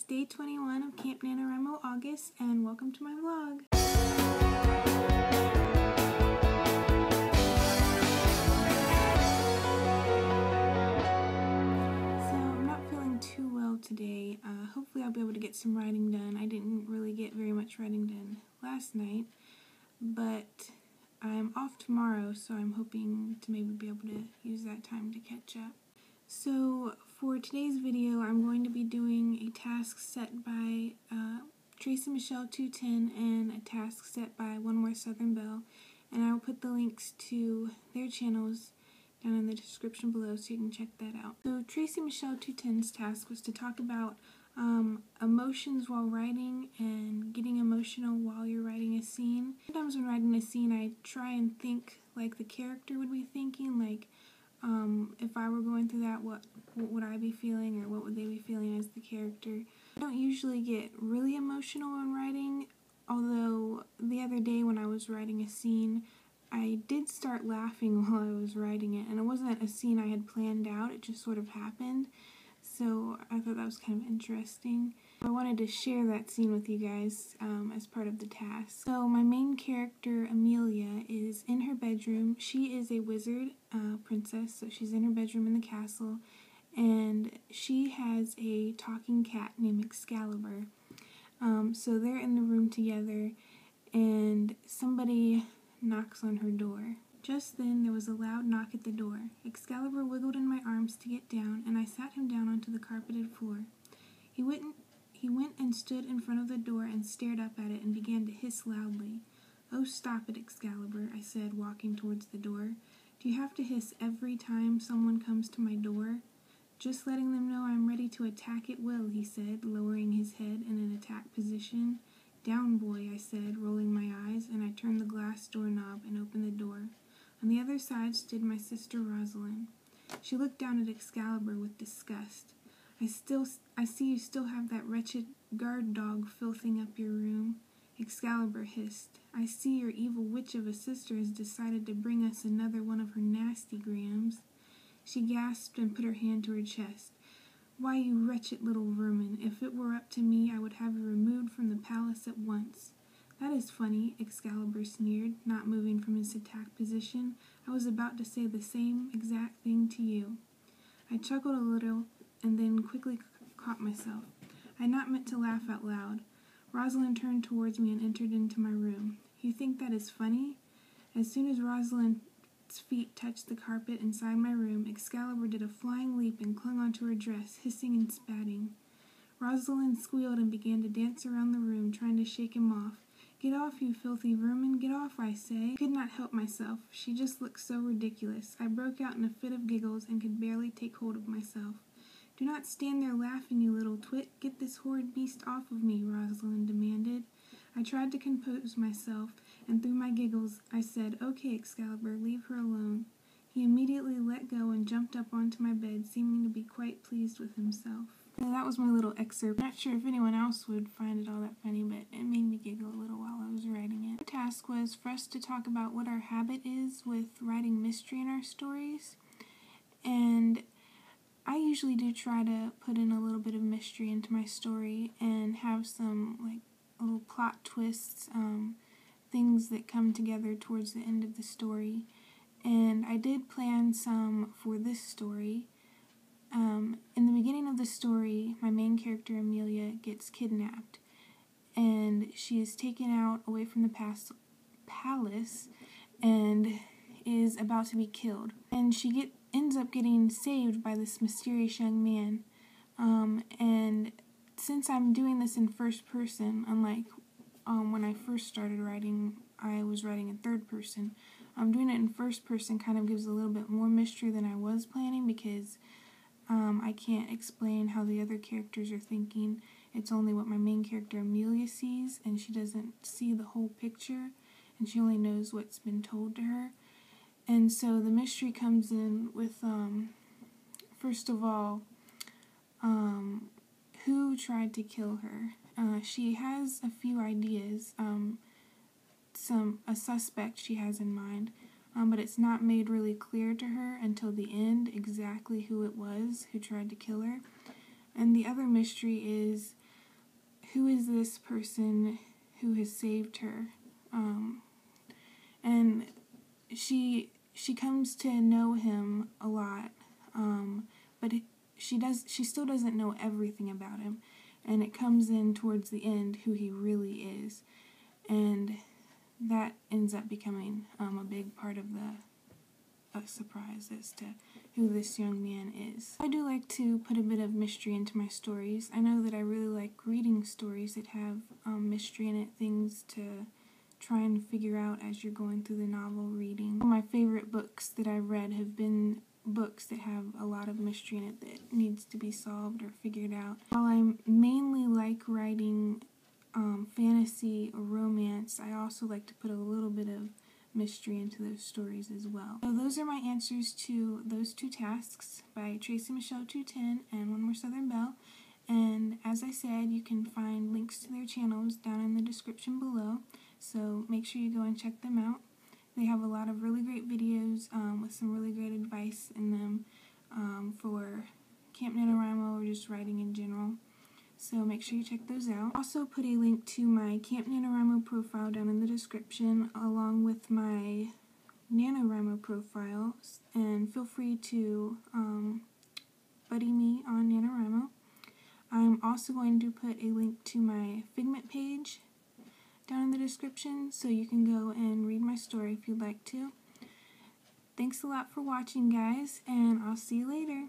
It's day 21 of Camp NaNoWriMo August, and welcome to my vlog. So I'm not feeling too well today. Hopefully I'll be able to get some writing done. I didn't really get very much writing done last night, but I'm off tomorrow, so I'm hoping to maybe be able to use that time to catch up. So for today's video, I'm going to be doing a task set by Tracy Michelle 210 and a task set by One More Southern Belle, and I will put the links to their channels down in the description below so you can check that out. So Tracy Michelle 210's task was to talk about emotions while writing and getting emotional while you're writing a scene. Sometimes when writing a scene, I try and think like the character would be thinking, like if I were going through that, what would I be feeling, or what would they be feeling as the character. I don't usually get really emotional when writing, although the other day when I was writing a scene, I did start laughing while I was writing it, and it wasn't a scene I had planned out, it just sort of happened, so I thought that was kind of interesting. I wanted to share that scene with you guys as part of the task. So my main character, Amelia, is in her bedroom. She is a wizard princess, so she's in her bedroom in the castle, and she has a talking cat named Excalibur. So they're in the room together, and somebody knocks on her door. Just then, there was a loud knock at the door. Excalibur wiggled in my arms to get down, and I sat him down onto the carpeted floor. He went and stood in front of the door and stared up at it and began to hiss loudly. "Oh, stop it, Excalibur," I said, walking towards the door. "Do you have to hiss every time someone comes to my door?" "Just letting them know I'm ready to attack at will," he said, lowering his head in an attack position. "Down, boy," I said, rolling my eyes, and I turned the glass doorknob and opened the door. On the other side stood my sister Rosalind. She looked down at Excalibur with disgust. I see you still have that wretched guard dog filthing up your room," Excalibur hissed. "I see your evil witch of a sister has decided to bring us another one of her nasty grams." She gasped and put her hand to her chest. "Why, you wretched little vermin, if it were up to me, I would have you removed from the palace at once." "That is funny," Excalibur sneered, not moving from his attack position. "I was about to say the same exact thing to you." I chuckled a little and then quickly caught myself. I had not meant to laugh out loud. Rosalind turned towards me and entered into my room. "You think that is funny?" As soon as Rosalind's feet touched the carpet inside my room, Excalibur did a flying leap and clung onto her dress, hissing and spatting. Rosalind squealed and began to dance around the room, trying to shake him off. "Get off, you filthy vermin, get off, I say." I could not help myself. She just looked so ridiculous. I broke out in a fit of giggles and could barely take hold of myself. "Do not stand there laughing, you little twit. Get this horrid beast off of me," Rosalind demanded. I tried to compose myself, and through my giggles I said, "Okay, Excalibur, leave her alone." He immediately let go and jumped up onto my bed, seeming to be quite pleased with himself. So that was my little excerpt. Not sure if anyone else would find it all that funny, but it made me giggle a little while I was writing it. The task was for us to talk about what our habit is with writing mystery in our stories, and I usually do try to put in a little bit of mystery into my story and have some like little plot twists, things that come together towards the end of the story. And I did plan some for this story. In the beginning of the story, my main character Amelia gets kidnapped, and she is taken out away from the palace and is about to be killed. And she ends up getting saved by this mysterious young man. And since I'm doing this in first person, unlike when I first started writing, I was writing in third person. Doing it in first person kind of gives a little bit more mystery than I was planning, because I can't explain how the other characters are thinking. It's only what my main character Amelia sees, and she doesn't see the whole picture, and she only knows what's been told to her. And so the mystery comes in with, first of all, who tried to kill her. She has a few ideas, a suspect she has in mind, but it's not made really clear to her until the end exactly who it was who tried to kill her. And the other mystery is who is this person who has saved her? And she comes to know him a lot, but she still doesn't know everything about him, and it comes in towards the end who he really is, and that ends up becoming a big part of a surprise as to who this young man is. I do like to put a bit of mystery into my stories. I know that I really like reading stories that have mystery in it, things to try and figure out as you're going through the novel reading. My favorite books that I've read have been books that have a lot of mystery in it that needs to be solved or figured out. While I mainly like writing fantasy or romance, I also like to put a little bit of mystery into those stories as well. So those are my answers to those two tasks by Tracy Michelle 210 and One More Southern Belle. And as I said, you can find links to their channels down in the description below, so make sure you go and check them out. They have a lot of really great videos with some really great advice in them for Camp NaNoWriMo or just writing in general. So make sure you check those out. Also put a link to my Camp NaNoWriMo profile down in the description, along with my NaNoWriMo profile, and feel free to buddy me on NaNoWriMo. I'm also going to put a link to my Figment page down in the description, so you can go and read my story if you'd like to. Thanks a lot for watching, guys, and I'll see you later.